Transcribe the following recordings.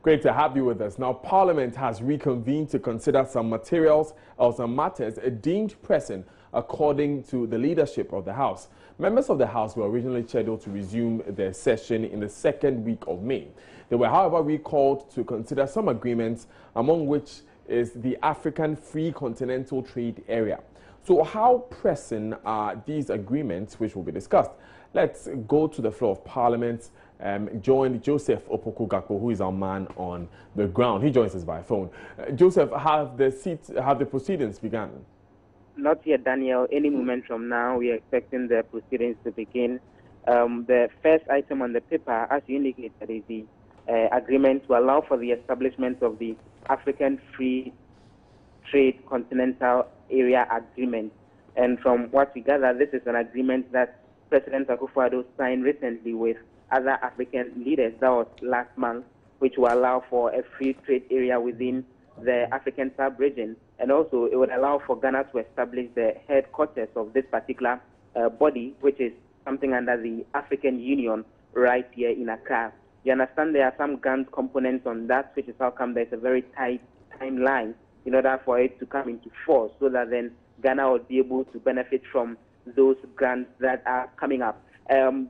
Great to have you with us. Now, Parliament has reconvened to consider some materials or some matters deemed pressing according to the leadership of the House. Members of the House were originally scheduled to resume their session in the second week of May. They were, however, recalled to consider some agreements, among which is the African Free Continental Trade Area. So how pressing are these agreements, which will be discussed? Let's go to the floor of Parliament. Joined Joseph Opoku-Gakpo, who is our man on the ground. He joins us by phone. Joseph, have the proceedings begun? Not yet, Daniel. Any moment from now, we are expecting the proceedings to begin. The first item on the paper, as you indicated, is the agreement to allow for the establishment of the African Free Trade Continental Area Agreement. And from what we gather, this is an agreement that President Akufo-Addo signed recently with other African leaders. That was last month, which will allow for a free trade area within the African sub-region. And also, it would allow for Ghana to establish the headquarters of this particular body, which is something under the African Union right here in Accra. You understand there are some grant components on that, which is how come there's a very tight timeline in order for it to come into force, so that then Ghana will be able to benefit from those grants that are coming up.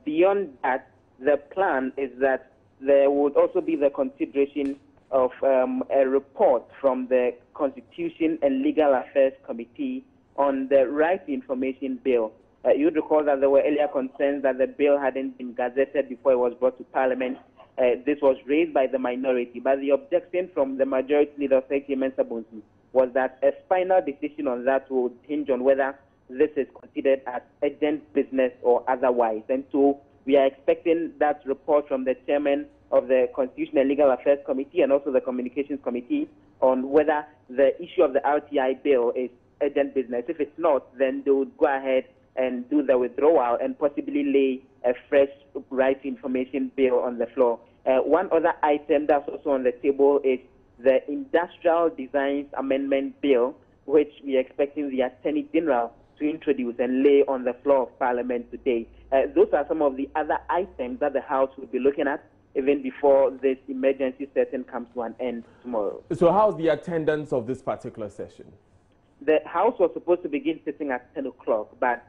Beyond that, the plan is that there would also be the consideration of a report from the Constitution and Legal Affairs Committee on the Right to Information Bill. You'd recall that there were earlier concerns that the bill hadn't been gazetted before it was brought to Parliament. This was raised by the minority, but the objection from the majority leader, Sekye Mensah Bonsu, was that a final decision on that would hinge on whether this is considered as urgent business or otherwise. And so we are expecting that report from the chairman of the Constitution and Legal Affairs Committee and also the Communications Committee on whether the issue of the RTI bill is urgent business. If it's not, then they would go ahead and do the withdrawal and possibly lay a fresh right to information bill on the floor. One other item that's also on the table is the Industrial Designs Amendment Bill, which we are expecting the Attorney General to introduce and lay on the floor of Parliament today. Those are some of the other items that the House will be looking at even before this emergency session comes to an end tomorrow. So how's the attendance of this particular session? The House was supposed to begin sitting at 10 o'clock, but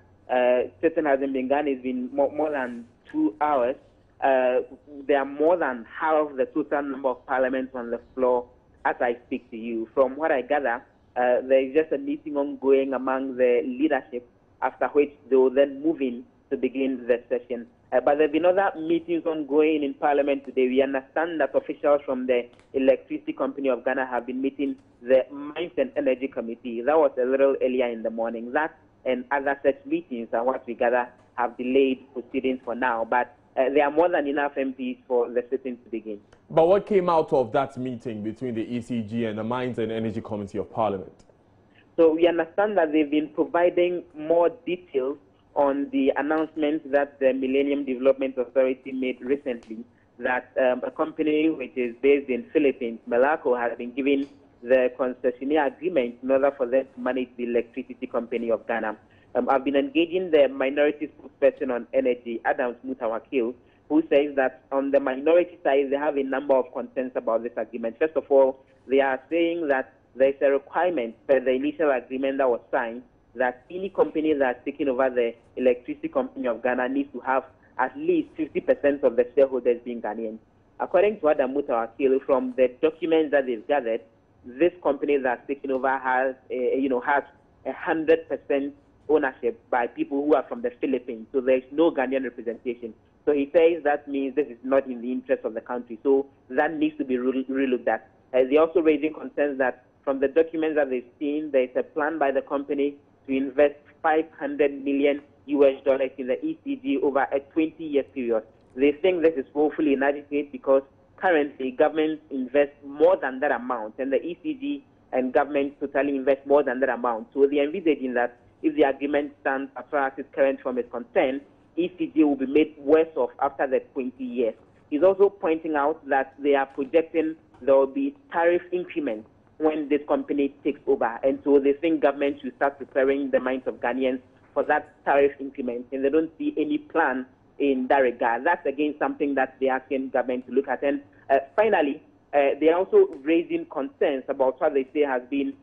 sitting hasn't begun. It's been more than 2 hours. There are more than half the total number of parliaments on the floor as I speak to you. From what I gather, there is just a meeting ongoing among the leadership, after which they will then move in to begin the session. But there have been other meetings ongoing in Parliament today. We understand that officials from the Electricity Company of Ghana have been meeting the Mines and Energy Committee. That was a little earlier in the morning. That and other such meetings are what we gather have delayed proceedings for now. But there are more than enough MPs for the sitting to begin. But what came out of that meeting between the ECG and the Mines and Energy Committee of Parliament? So we understand that they've been providing more details on the announcement that the Millennium Development Authority made recently, that a company which is based in Philippines, Melako, has been given the concessionaire agreement in order for them to manage the Electricity Company of Ghana. I've been engaging the minority spokesperson on energy, Adams Mutawakil, who says that on the minority side, they have a number of concerns about this agreement. First of all, they are saying that there is a requirement for the initial agreement that was signed that any company that's taking over the Electricity Company of Ghana needs to have at least 50% of the shareholders being Ghanaians. According to Adam Mutawakil, from the documents that they've gathered, this company that's taking over has 100% ownership by people who are from the Philippines. So there's no Ghanaian representation. So he says that means this is not in the interest of the country. So that needs to be relooked at. They're also raising concerns that from the documents that they've seen, there's a plan by the company to invest $500 million in the ECG over a 20-year period. They think this is woefully inadequate because currently government invests more than that amount, and the ECG and government totally invest more than that amount. So they are envisaging that if the agreement stands as far as its current form is concerned, ECG will be made worse off after the 20 years. He's also pointing out that they are projecting there will be tariff increments when this company takes over. And so they think government should start preparing the minds of Ghanaians for that tariff increment. And they don't see any plan in that regard. That's again something that they are asking government to look at. And finally, they are also raising concerns about what they say has been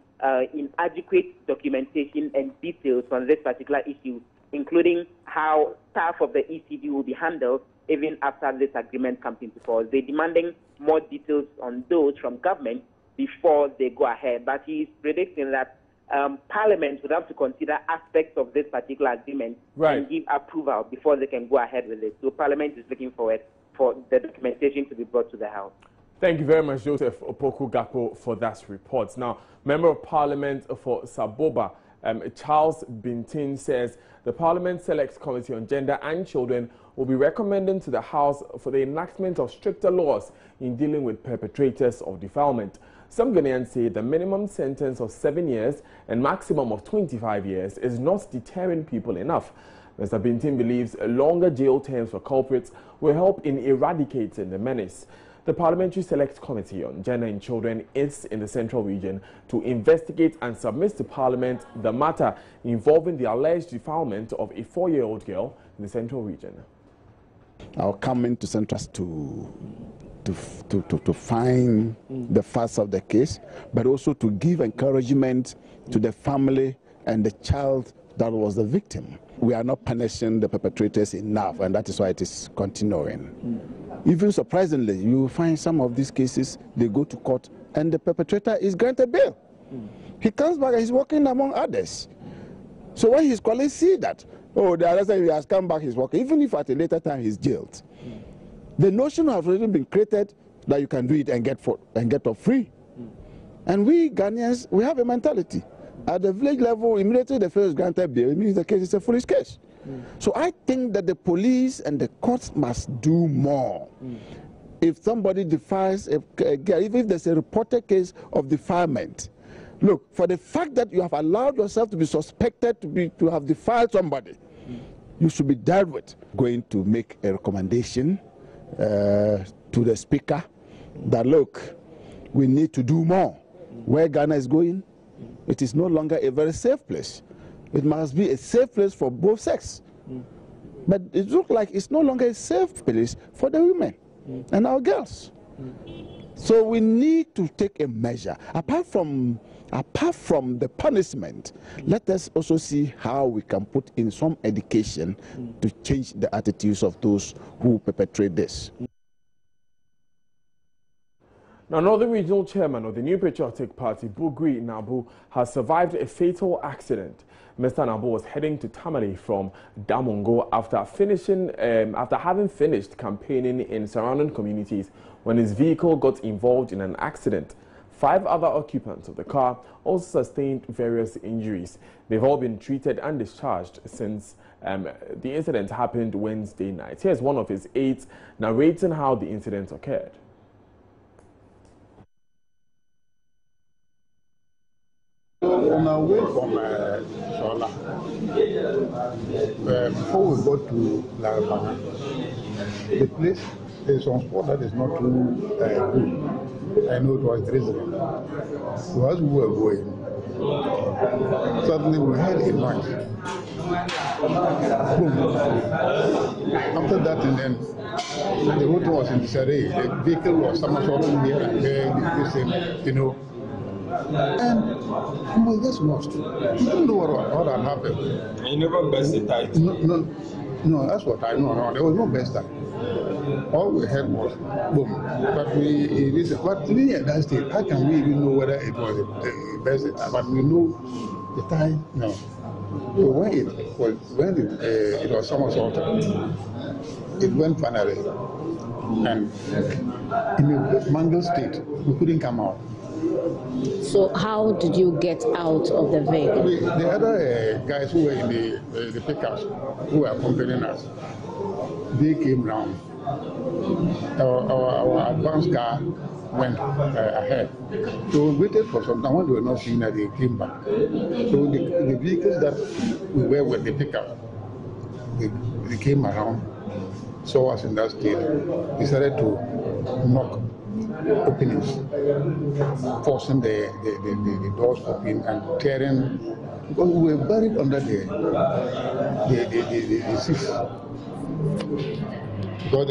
inadequate documentation and details on this particular issue, including how staff of the ECD will be handled even after this agreement comes into force. They're demanding more details on those from government before they go ahead. But he is predicting that Parliament would have to consider aspects of this particular agreement and give approval before they can go ahead with it. So Parliament is looking forward for the documentation to be brought to the House. Thank you very much, Joseph Opoku Gakpo, for that report. Now, Member of Parliament for Saboba, Charles Bintin, says the Parliament Select Committee on Gender and Children will be recommending to the House for the enactment of stricter laws in dealing with perpetrators of defilement. Some Ghanaians say the minimum sentence of 7 years and maximum of 25 years is not deterring people enough. Mr. Bintin believes longer jail terms for culprits will help in eradicating the menace. The Parliamentary Select Committee on Gender and Children is in the Central Region to investigate and submit to Parliament the matter involving the alleged defilement of a 4-year-old girl in the Central Region. I'll come into Central to find the facts of the case, but also to give encouragement to the family and the child that was the victim. We are not punishing the perpetrators enough, and that is why it is continuing. Even surprisingly, you will find some of these cases, they go to court and the perpetrator is granted bail. He comes back and he's working among others. So when his colleagues see that, oh, the other side, he has come back, he's working, even if at a later time he's jailed. The notion has already been created that you can do it and get off free. And we Ghanaians, we have a mentality. At the village level, immediately the first granted bail, it means the case is a foolish case. So I think that the police and the courts must do more. If somebody defies a girl, even if there's a reported case of defilement, look, for the fact that you have allowed yourself to be suspected to have defiled somebody, you should be dealt with. Going to make a recommendation to the Speaker that, look, we need to do more. Where Ghana is going, it is no longer a very safe place. It must be a safe place for both sexes. But it looks like it's no longer a safe place for the women and our girls. So we need to take a measure. Apart from the punishment, let us also see how we can put in some education to change the attitudes of those who perpetrate this. Now, another regional chairman of the New Patriotic Party, Bugri Nabu, has survived a fatal accident. Mr. Nabu was heading to Tamale from Damongo after having finished campaigning in surrounding communities when his vehicle got involved in an accident. 5 other occupants of the car also sustained various injuries. They've all been treated and discharged since the incident happened Wednesday night. Here's one of his aides narrating how the incident occurred. On our way from Sola, before we got to Larabana, the place is on spot that is not too good. I know it was drizzling. So as we were going, suddenly we heard a noise. Boom. After that, and then the road was in disarray. The vehicle was somersaulting here and there, you know. And we were just lost. We didn't know what had happened. And you never burst the tire? No, that's what I know. No, there was no burst tire. All we heard was boom. But we at that stage, how can we even know whether it was a burst tire? But we know the time, no. So when it was somersaulted, it went finally. And in a mangled state, we couldn't come out. So how did you get out of the vehicle? The other guys who were in the pickups, who were accompanying us, they came round. Our advanced car went ahead. So we waited for some time. When they were not seeing that, they came back. So the vehicles that we were with the pickup, they came around, saw us in that state, decided to knock openings, forcing the doors open and tearing, because we were buried under the seats. Because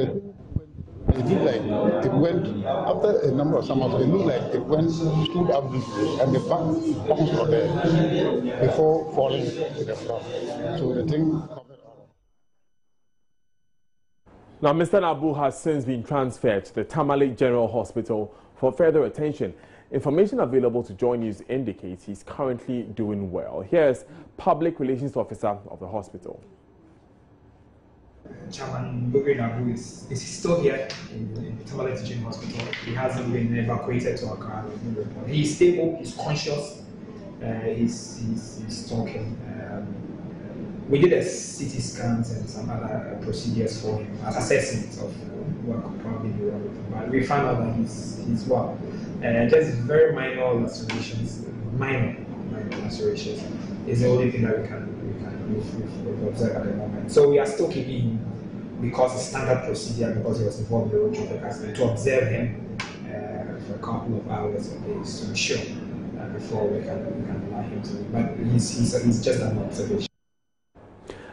It looked like it went, after a number of summers, it looked like it went, stood up this way, and the back bounced on there before falling to the floor. So the thing covered all. Now, Mr. Nabu has since been transferred to the Tamale General Hospital for further attention. Information available to Joy News indicates he's currently doing well. Here's Public Relations Officer of the hospital. Chairman Bugri Nabu is still here in the Tamale Teaching Hospital. He hasn't been evacuated to Accra. He's stable, he's conscious, he's talking. We did a CT scans and some other procedures for him as assessment of what could probably be wrong with him. But we found out that he's well. Just very minor lacerations, minor lacerations is the only thing that we can observe at the moment. So we are still keeping him, because it's standard procedure, because he was involved in the road traffic accident, to observe him for a couple of hours or days to ensure before we can allow him to. But he's just an observation.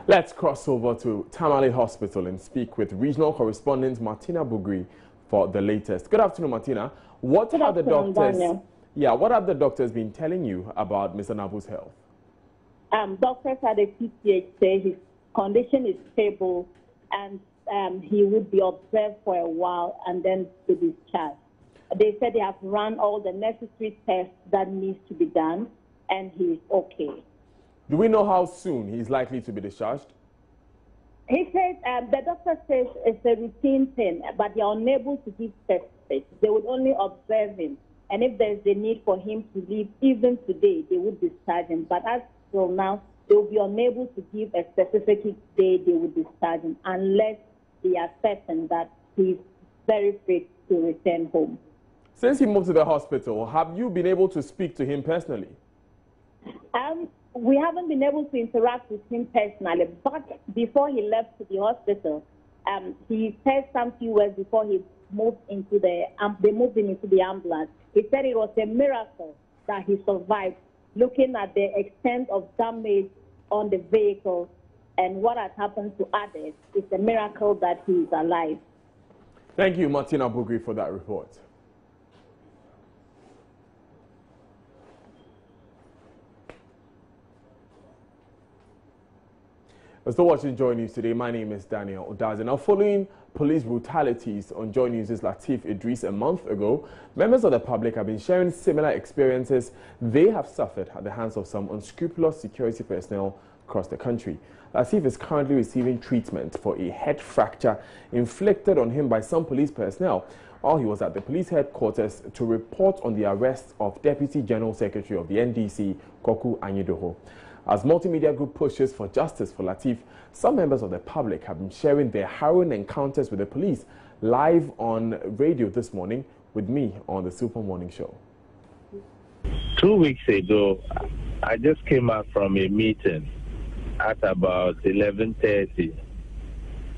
Let's cross over to Tamale Hospital and speak with regional correspondent Martina Bugri for the latest. Good afternoon, Martina. What have the doctors? Daniel. Yeah, what have the doctors been telling you about Mr. Nabu's health? Doctors at the PCH say his condition is stable and he would be observed for a while and then to be discharged. They said they have run all the necessary tests that needs to be done and he is okay. Do we know how soon he's likely to be discharged? He said, the doctor says it's a routine thing, but they are unable to give specifics. They would only observe him. And if there's a need for him to leave, even today, they would discharge him. But as till now, they will be unable to give a specific day they would discharge him unless they are certain that he's very fit to return home. Since he moved to the hospital, have you been able to speak to him personally? We haven't been able to interact with him personally, but before he left to the hospital, he said some few words before he moved into they moved him into the ambulance. He said it was a miracle that he survived, looking at the extent of damage on the vehicle and what has happened to others. It's a miracle that he is alive. Thank you, Martina Bugri, for that report. We're still watching Joy News today. My name is Daniel Odaze. Now, following police brutalities on Joy News' Latif Idris a month ago, members of the public have been sharing similar experiences they have suffered at the hands of some unscrupulous security personnel across the country. Latif is currently receiving treatment for a head fracture inflicted on him by some police personnel while he was at the police headquarters to report on the arrest of Deputy General Secretary of the NDC, Koku Anyidoho. As multimedia group pushes for justice for Latif, some members of the public have been sharing their harrowing encounters with the police live on radio this morning with me on the Super Morning Show. 2 weeks ago, I just came out from a meeting at about 11:30.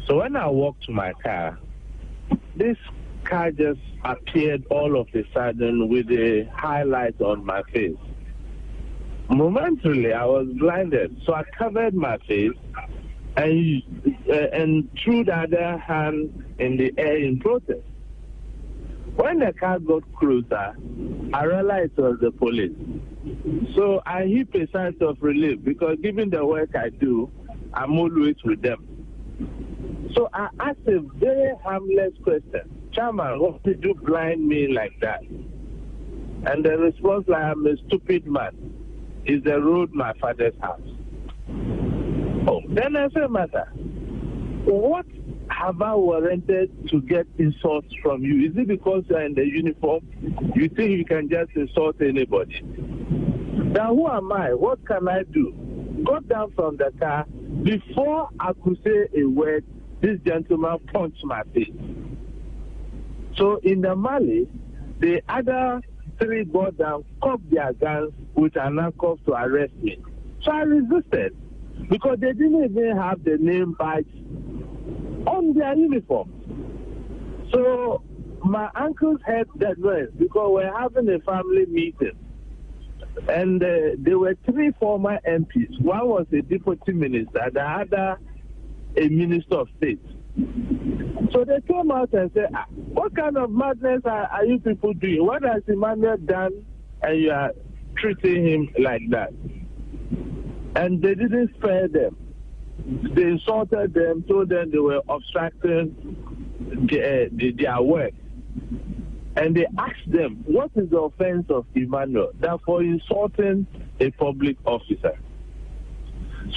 So when I walked to my car, this car just appeared all of a sudden with a highlight on my face. Momentarily, I was blinded, so I covered my face and threw the other hand in the air in protest. When the car got closer, I realized it was the police. So I heaped a sense of relief because given the work I do, I'm always with them. So I asked a very harmless question. Chairman, what did you blind me like that? And the response like, I'm a stupid man. Is the road my father's house? Oh, then I said, matter. What have I warranted to get insults from you? Is it because you're in the uniform? You think you can just insult anybody? Now, who am I? What can I do? Got down from the car. Before I could say a word, this gentleman punched my face. So in the Mali, the other 3 got down, cocked their guns with an handcuff to arrest me. So I resisted because they didn't even have the name badge on their uniform. So my uncle's head that went because we're having a family meeting. And there were 3 former MPs. One was a deputy minister, the other a minister of state. So they came out and said, what kind of madness are you people doing? What has Emmanuel done and you are treating him like that? And they didn't spare them. They insulted them, told them they were obstructing their work. And they asked them, what is the offense of Emmanuel? That for insulting a public officer.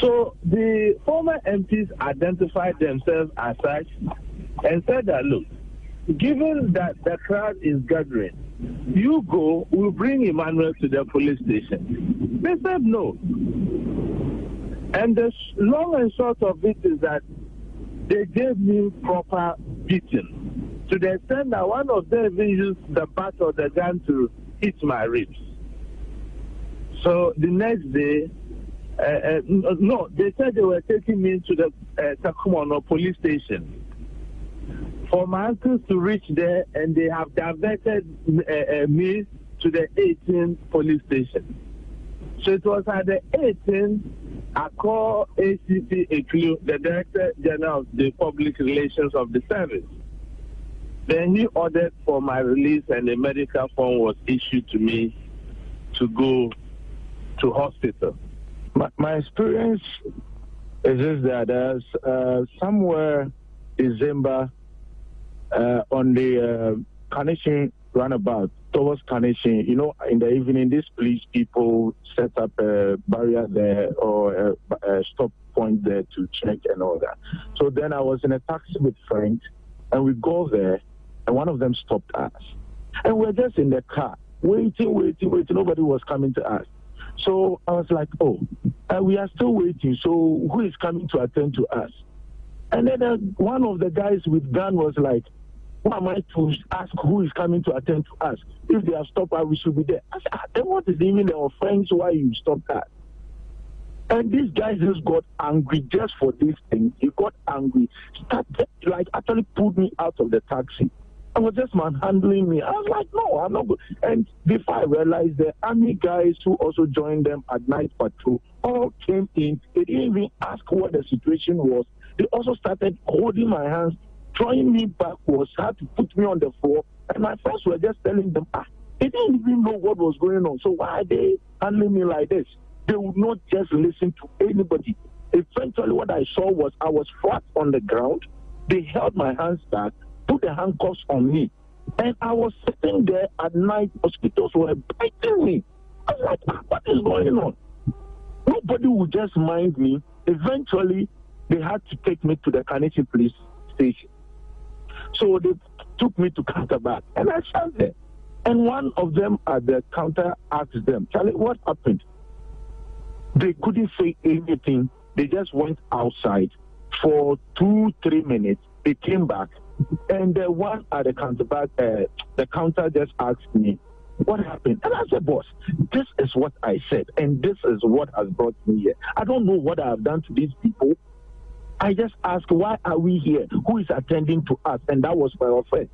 So the former MPs identified themselves as such and said that, look, given that the crowd is gathering, you go, we'll bring Emmanuel to the police station. They said no. And the long and short of it is that they gave me proper beating, to the extent that one of them even used the butt of the gun to hit my ribs. So the next day, no, they said they were taking me to the Takumono police station for my uncles to reach there, and they have diverted me to the 18th police station. So it was at the 18th I called ACC Eklu, the Director General of the Public Relations of the service. Then he ordered for my release, and a medical form was issued to me to go to hospital. My experience is just that somewhere December on the Carnation roundabout towards Carnation, you know, in the evening, these police people set up a barrier there or a stop point there to check and all that. So then I was in a taxi with friends, and we go there, and one of them stopped us. And we're just in the car, waiting. Nobody was coming to us. So I was like, oh, we are still waiting. So who is coming to attend to us? And then one of the guys with gun was like, who am I to ask who is coming to attend to us? If they have stopped us, we should be there. I said, then what is even the offense why you stopped us? And these guys just got angry just for this thing. He got angry, started, actually pulled me out of the taxi. I was just manhandling me. I was like, no, I'm not good. And before I realized, the army guys who also joined them at night patrol all came in. They didn't even ask what the situation was. They also started holding my hands, throwing me backwards, had to put me on the floor. And my friends were just telling them, they didn't even know what was going on. So why are they handling me like this? They would not just listen to anybody. Eventually, what I saw was I was flat on the ground. They held my hands back, put the handcuffs on me. And I was sitting there at night. Mosquitoes were biting me. I was like, what is going on? Nobody would just mind me. Eventually, they had to take me to the Carnation police station. So they took me to counterback, and I sat there. And one of them at the counter asked them, Charlie, what happened? They couldn't say anything. They just went outside for 2-3 minutes. They came back, and the one at the counterback, the counter just asked me, what happened? And I said, boss, this is what I said, and this is what has brought me here. I don't know what I have done to these people. I just asked, why are we here? Who is attending to us? And that was my offense.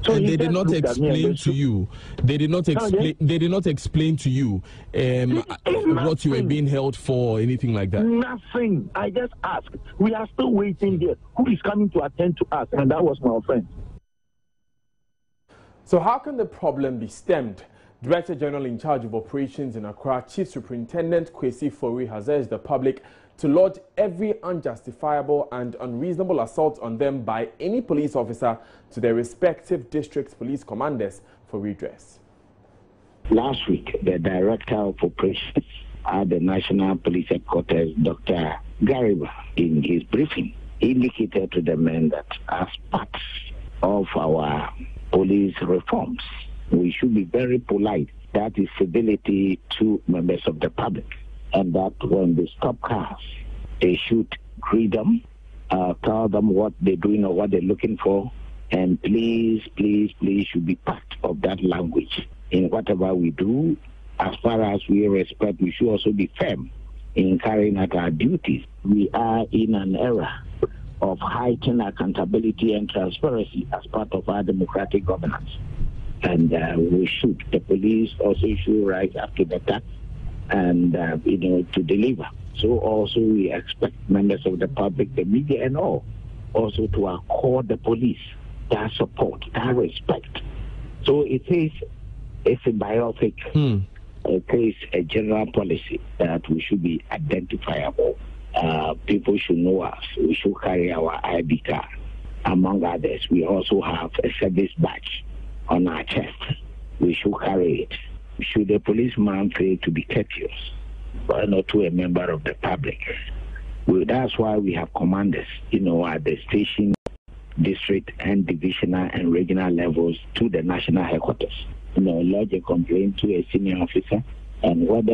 So and they did not explain to you. They did not explain. They did not explain to you what you were being held for, or anything like that. Nothing. I just asked. We are still waiting here. Who is coming to attend to us? And that was my offense. So how can the problem be stemmed? Director General in charge of operations in Accra, Chief Superintendent Kwesi Fori, has urged the public to lodge every unjustifiable and unreasonable assault on them by any police officer to their respective district police commanders for redress. Last week, the Director of Operations at the National Police Headquarters, Dr. Gariba, in his briefing, indicated to the men that as part of our police reforms, we should be very polite. That is civility to members of the public. And that when they stop cars, they should greet them, tell them what they're doing or what they're looking for, and please should be part of that language. In whatever we do, as far as we respect, we should also be firm in carrying out our duties. We are in an era of heightened accountability and transparency as part of our democratic governance. And the police also should rise up to the task and, to deliver. So also we expect members of the public, the media and all, also to accord the police that support, that respect. So it is a symbiotic. It is a general policy that we should be identifiable. People should know us. We should carry our ID card. Among others, we also have a service badge on our chest. We should carry it. Should a policeman fail to be courteous, or not to a member of the public, that's why we have commanders, at the station, district, and divisional and regional levels to the national headquarters. Lodge a complaint to a senior officer, and when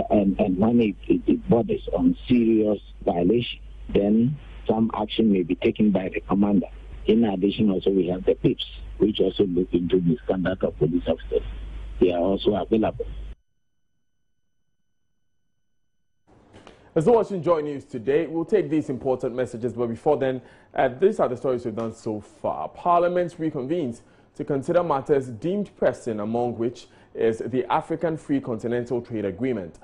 it borders on serious violation, then some action may be taken by the commander. In addition, also we have the PIPs, which also look into misconduct of police officers. They are also available. As you're watching Joy News today, we'll take these important messages, but before then, these are the stories we've done so far. Parliament reconvenes to consider matters deemed pressing, among which is the African Free Continental Trade Agreement.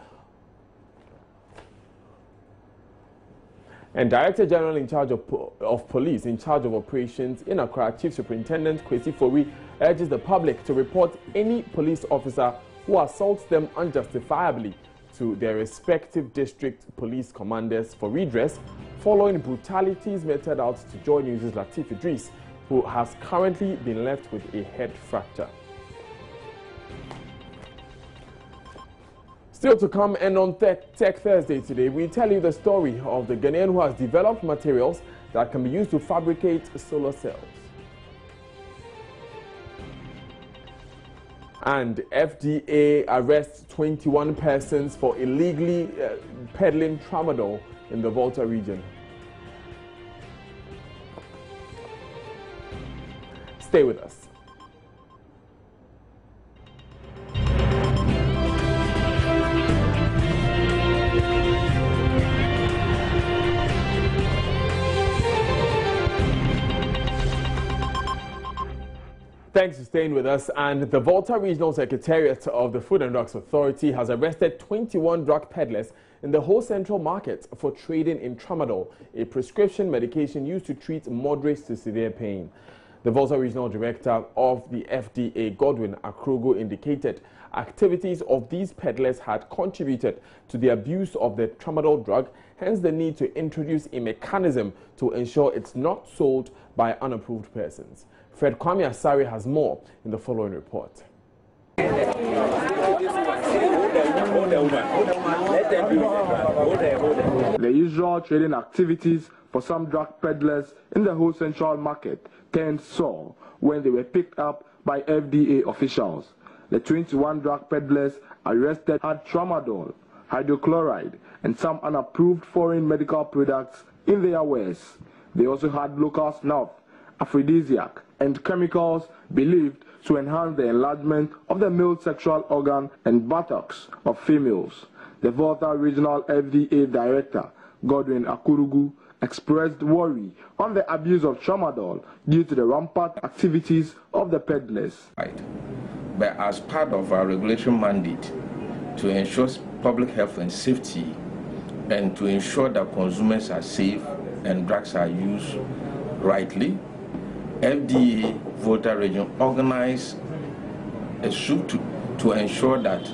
And Director General in charge of Police, in charge of operations in Accra, Chief Superintendent Kwesi Fori, urges the public to report any police officer who assaults them unjustifiably to their respective district police commanders for redress following brutalities meted out to Joy News' Latif Idris, who has currently been left with a head fracture. Still to come, and on Tech Thursday today, we tell you the story of the Ghanaian who has developed materials that can be used to fabricate solar cells. And FDA arrests 21 persons for illegally peddling tramadol in the Volta region. Stay with us. Thanks for staying with us. And the Volta Regional Secretariat of the Food and Drugs Authority has arrested 21 drug peddlers in the whole central market for trading in tramadol, a prescription medication used to treat moderate to severe pain. The Volta Regional Director of the FDA, Godwin Akrogo, indicated activities of these peddlers had contributed to the abuse of the tramadol drug, hence the need to introduce a mechanism to ensure it's not sold by unapproved persons. Fred Kwame Asari has more in the following report. The usual trading activities for some drug peddlers in the whole central market turned sour when they were picked up by FDA officials. The 21 drug peddlers arrested had tramadol, hydrochloride, and some unapproved foreign medical products in their wares. They also had local snuff, aphrodisiac, and chemicals believed to enhance the enlargement of the male sexual organ and buttocks of females. The Volta Regional FDA Director, Godwin Akrogo, expressed worry on the abuse of tramadol due to the rampant activities of the peddlers. But as part of our regulatory mandate to ensure public health and safety and to ensure that consumers are safe and drugs are used rightly, FDA Volta Region organized a suit to ensure that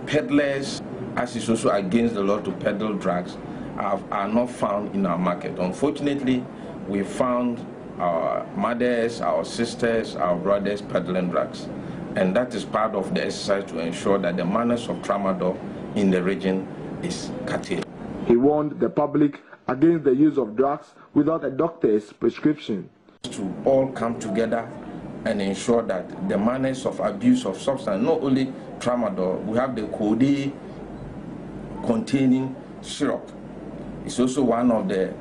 peddlers, as is also against the law to peddle drugs, are not found in our market. Unfortunately, we found our mothers, our sisters, our brothers peddling drugs. And that is part of the exercise to ensure that the manners of tramadol in the region is curtailed. He warned the public against the use of drugs without a doctor's prescription. To all come together and ensure that the manners of abuse of substance, not only tramadol, we have the codeine containing syrup. It's also one of the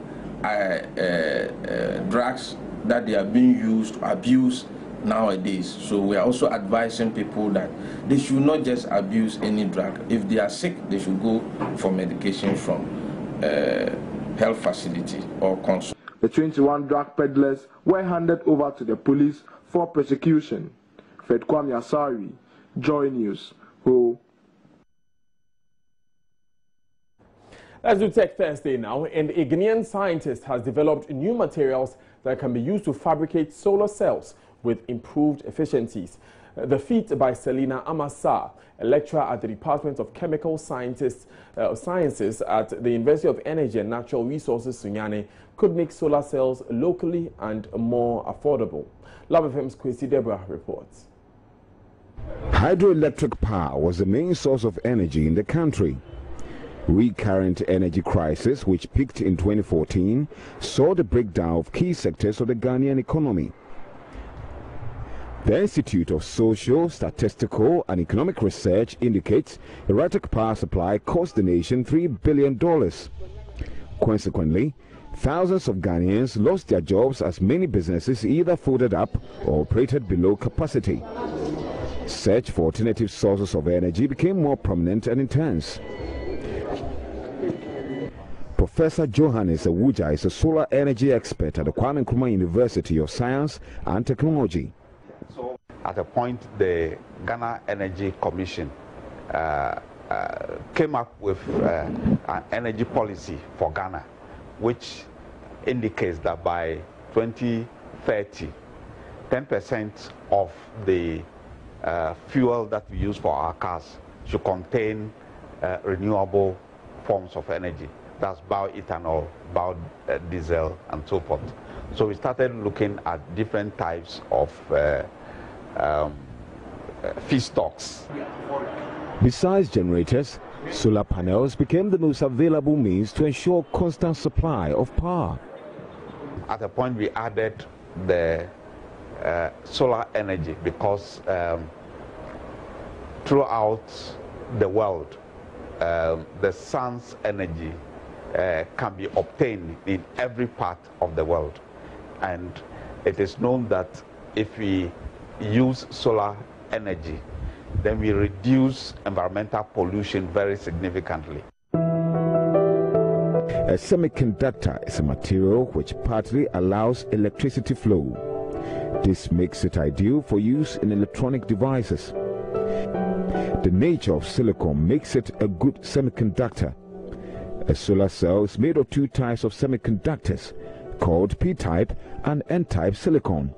drugs that they are being used to abuse nowadays. So we are also advising people that they should not just abuse any drug. If they are sick, they should go for medication from health facility or consult. The 21 drug peddlers were handed over to the police for prosecution. Fred Kwame Asari, Joy News. Let's do Tech Thursday now, and a Ghanaian scientist has developed new materials that can be used to fabricate solar cells with improved efficiencies. The feat by Selina Amasa, a lecturer at the Department of Chemical Sciences at the University of Energy and Natural Resources, Sunyani, could make solar cells locally and more affordable. Love FM's Kwesi Deborah reports. Hydroelectric power was the main source of energy in the country. Recurrent energy crisis, which peaked in 2014, saw the breakdown of key sectors of the Ghanaian economy. The Institute of Social, Statistical and Economic Research indicates erratic power supply cost the nation $3 billion. Consequently, thousands of Ghanaians lost their jobs as many businesses either folded up or operated below capacity. Search for alternative sources of energy became more prominent and intense. Professor Johannes Awuja is a solar energy expert at the Kwame Nkrumah University of Science and Technology. So, at a point, the Ghana Energy Commission came up with an energy policy for Ghana, which indicates that by 2030, 10% of the fuel that we use for our cars should contain renewable forms of energy. That's bioethanol, biodiesel, and so forth. So we started looking at different types of feedstocks. Besides generators, solar panels became the most available means to ensure constant supply of power. At a point, we added the solar energy because throughout the world, the sun's energy can be obtained in every part of the world. And it is known that if we use solar energy, then we reduce environmental pollution very significantly. A semiconductor is a material which partly allows electricity flow. This makes it ideal for use in electronic devices. The nature of silicon makes it a good semiconductor. A solar cell is made of two types of semiconductors called P-type and N-type silicon.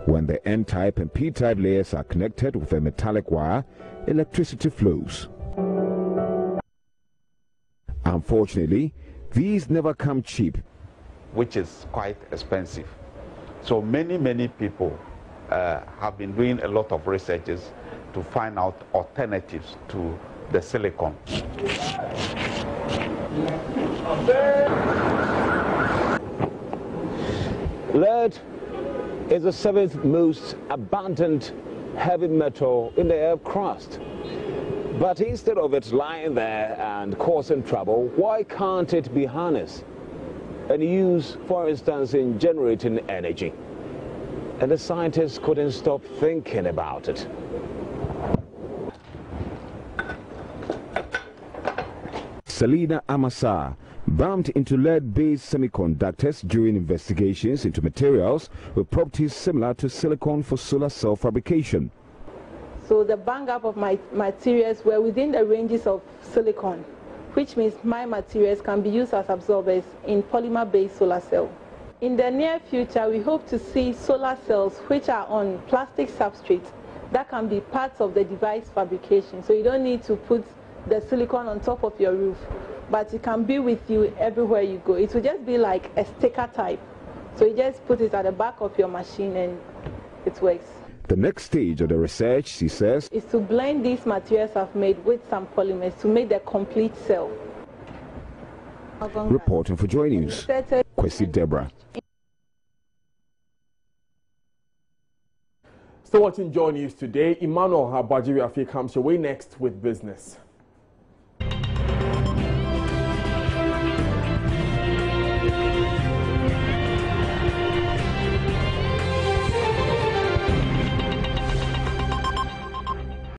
When the N-type and P-type layers are connected with a metallic wire, electricity flows. Unfortunately, these never come cheap, which is quite expensive. So many people have been doing a lot of researches to find out alternatives to the silicon. Lead is the 7th most abundant heavy metal in the Earth's crust. But instead of it lying there and causing trouble, why can't it be harnessed and used, for instance, in generating energy? And the scientists couldn't stop thinking about it. Selina Amasa bumped into lead-based semiconductors during investigations into materials with properties similar to silicon for solar cell fabrication. So the bang-up of my materials were within the ranges of silicon, which means my materials can be used as absorbers in polymer-based solar cell. In the near future, we hope to see solar cells which are on plastic substrates that can be parts of the device fabrication. So you don't need to put the silicon on top of your roof, but it can be with you everywhere you go. It will just be like a sticker type. So you just put it at the back of your machine and it works. The next stage of the research, she says, is to blend these materials I've made with some polymers to make the complete cell. Reporting for Joy News, Kwesi Deborah. Still watching Joy News today, Emmanuel Habajiri Afi comes your way next with business.